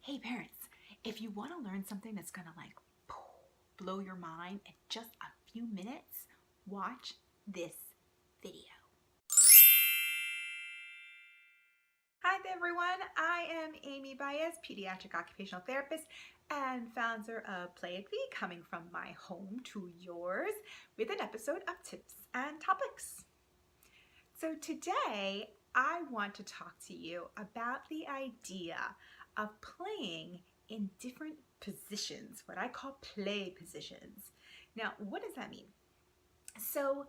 Hey parents, if you want to learn something that's going to blow your mind in just a few minutes, watch this video. Hi there everyone, I am Amy Baez, Pediatric occupational therapist and founder of Playapy, coming from my home to yours with an episode of tips and topics. So today I want to talk to you about the idea of playing in different positions, what I call play positions. Now, what does that mean? So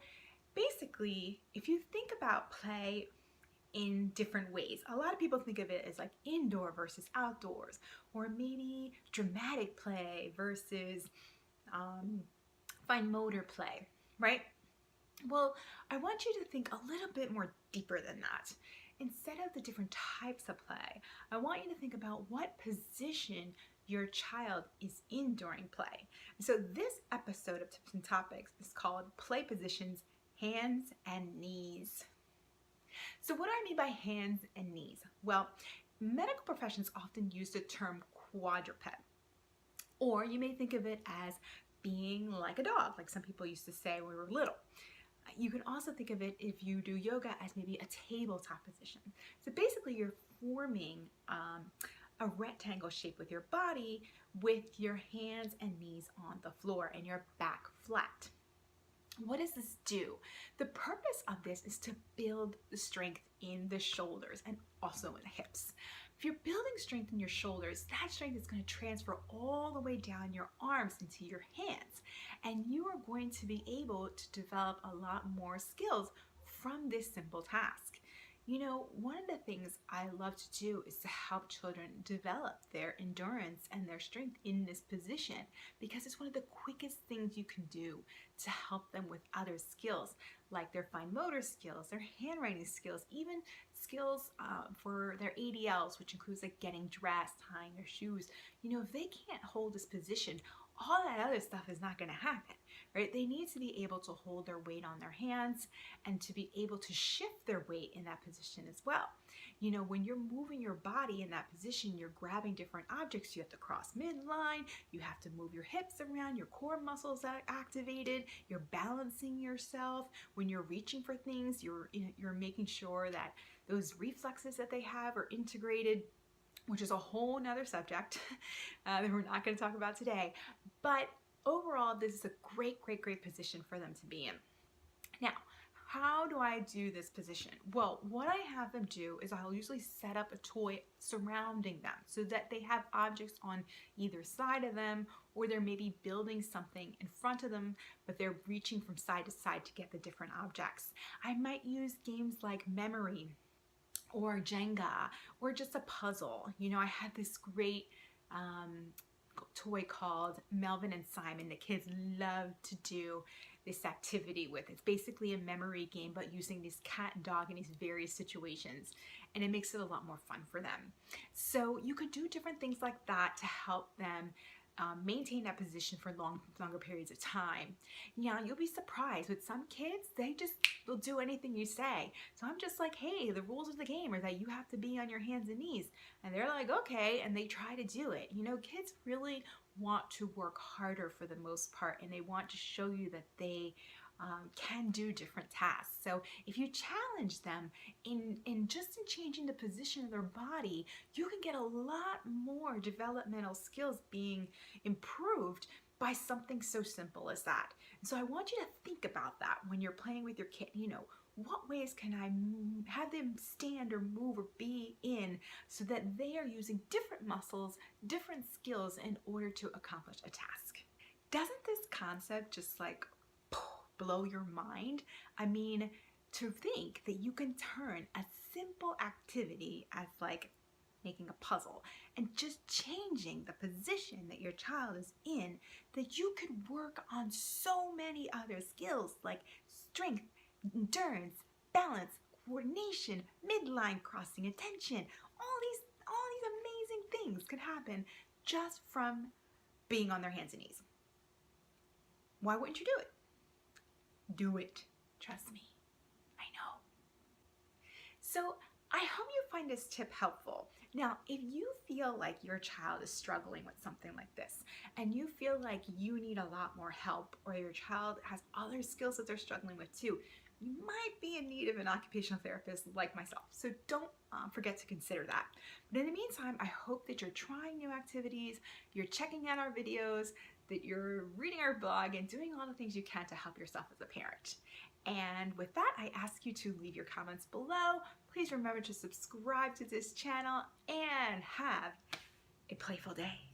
basically, if you think about play in different ways, a lot of people think of it as like indoor versus outdoors, or maybe dramatic play versus fine motor play, right? Well, I want you to think a little bit more deeper than that. Instead of the different types of play, I want you to think about what position your child is in during play. So this episode of Tips and Topics is called Play Positions, Hands and Knees. So what do I mean by hands and knees? Well, medical professions often use the term quadruped, or you may think of it as being like a dog, like some people used to say when we were little. You can also think of it, if you do yoga, as maybe a tabletop position. So basically you're forming a rectangle shape with your body with your hands and knees on the floor and your back flat. What does this do? The purpose of this is to build the strength in the shoulders and also in the hips. If you're building strength in your shoulders, that strength is going to transfer all the way down your arms into your hands. And you are going to be able to develop a lot more skills from this simple task. You know, one of the things I love to do is to help children develop their endurance and their strength in this position, because it's one of the quickest things you can do to help them with other skills, like their fine motor skills, their handwriting skills, even skills for their ADLs, which includes like getting dressed, tying their shoes. You know, if they can't hold this position, all that other stuff is not going to happen, right? They need to be able to hold their weight on their hands and to be able to shift their weight in that position as well. You know, when you're moving your body in that position, you're grabbing different objects. You have to cross midline, you have to move your hips around, your core muscles are activated, you're balancing yourself. When you're reaching for things, you're making sure that those reflexes that they have are integrated, which is a whole nother subject that we're not going to talk about today. But overall, this is a great position for them to be in. Now, how do I do this position? Well, what I have them do is I'll usually set up a toy surrounding them so that they have objects on either side of them, or they're maybe building something in front of them, but they're reaching from side to side to get the different objects. I might use games like memory, or Jenga, or just a puzzle. You know, I had this great toy called Melvin and Simon that kids love to do this activity with. It's basically a memory game, but using this cat and dog in these various situations, and it makes it a lot more fun for them. So you could do different things like that to help them maintain that position for longer periods of time. Yeah, you'll be surprised with some kids, they just will do anything you say. So I'm just like, hey, the rules of the game are that you have to be on your hands and knees. And they're like, okay, and they try to do it. You know, kids really want to work harder for the most part, and they want to show you that they can do different tasks. So if you challenge them in changing the position of their body, you can get a lot more developmental skills being improved by something so simple as that. And so I want you to think about that when you're playing with your kid. You know, what ways can I have them stand or move or be in so that they are using different muscles, different skills in order to accomplish a task? Doesn't this concept just like blow your mind? I mean, to think that you can turn a simple activity as like making a puzzle and just changing the position that your child is in, that you could work on so many other skills like strength, endurance, balance, coordination, midline crossing, attention. All these amazing things could happen just from being on their hands and knees. Why wouldn't you do it? Do it. Trust me. I know. So I hope you find this tip helpful. Now, if you feel like your child is struggling with something like this, and you feel like you need a lot more help, or your child has other skills that they're struggling with too, you might be in need of an occupational therapist like myself. So don't forget to consider that. But in the meantime, I hope that you're trying new activities, you're checking out our videos, that you're reading our blog, and doing all the things you can to help yourself as a parent. And with that, I ask you to leave your comments below. Please remember to subscribe to this channel and have a playful day.